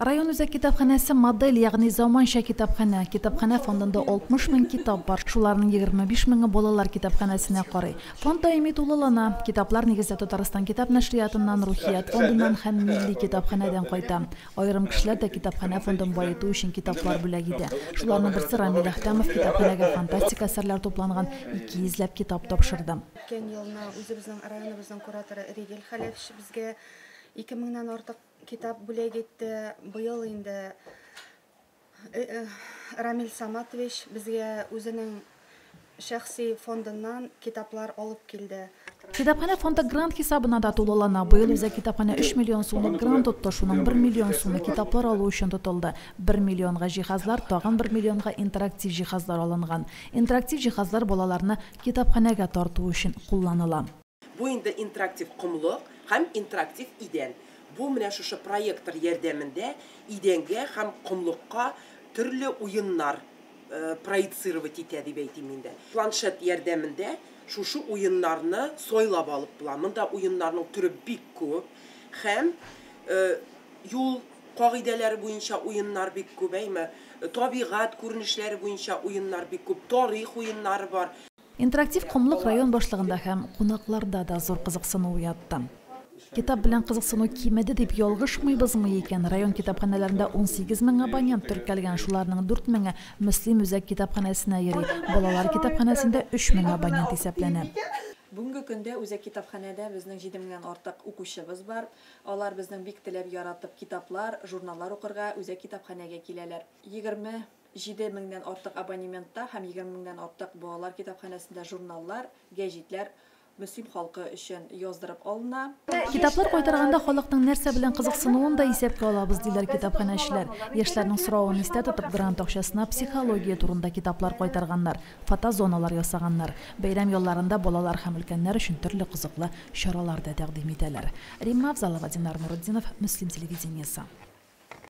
Район үзәк китапханәсе модель, ягъни заманча китапханә. Китапханә фондында 60 мең китап бар. Шуларның 25 меңе балалар китапханәсенә карый. Фонд даими тулылана. Китаплар нигездә Татарстан китап нәшриятыннан, Рухият фондыннан һәм милли китапханәдән кайта. Айрым кешеләр дә китапханә фондын байыту өчен китаплар бүләк итә. Шуларның берсе Рамил Әхтәмов китапханәгә фантастик әсәрләр тупланган 200 китап тапшырды. Өткән елны үзебезнең районыбызның кураторы Ригел Хәләф безгә 2000-нан артык китап бүләк итте. Быел инде Рамил Саматович безгә үзенең шәхси фондыннан китаплар алып килде. Китапханә фонды грант хисабына да тулылана. Быел үзәк китапханә 3 миллион сумлык грант тотты. Шуның 1 миллион сумы китаплар алу өчен тотылды. 1 миллионга җиһазлар, тагын 1 миллионга интерактив җиһазлар алынган. Интерактив җиһазлар балаларны китапханәгә тарту өчен кулланыла. Бу инде интерактив кумлык һәм интерактив идән. Бу менә шушы проектор ярдәмендә идәнгә һәм кумлыкка төрле уеннар проецировать итә дип әйтим инде. Планшет ярдәмендә шушы уеннарны сойлап алып була. Монда уеннарның түрі бик күп һәм юл кагыйдәләре буенча уеннар бик күп, табигать күренешләре буенча уеннар бик күп, тарих уеннары бар. Интерактив кумлык район башлыгында һәм кунакларда да зур кызыксыну уятты. Китап белән кызыксыну кимәде дип ялгышмыйбызмы икән? Район китапханәләрендә 18 мең абонент теркәлгән, шуларның 4 меңе Мөслим үзәк китапханәсенә йөри. Балалар китапханәсендә 3 мең абонент исәпләнә. Бүгенге көндә үзәк китапханәдә безнең 7 меңнән артык укучыбыз бар. Алар безнең бик теләп яратып китаплар, журналлар укырга үзәк китапханәгә киләләр. 27 меңнән артык абонементта һәм 20 меңнән артык балалар китапханәсендә журналлар, гәҗитләр Мөслим халкы өчен яздырып алына. Китаплар кайтарганда халыкның нәрсә белән кызыксынуын да исәпкә алабыз, диләр китапханәчеләр. Яшьләрнең соравын истә тотып, грант акчасына психология турында китаплар кайтарганнар, фотозоналар ясаганнар. Бәйрәм ялларында балалар һәм өлкәннәр өчен төрле кызыклы чаралар да тәкъдим итәләр. Римма Авзалова, Динар Нуретдинов, Мөслим телевидениесе.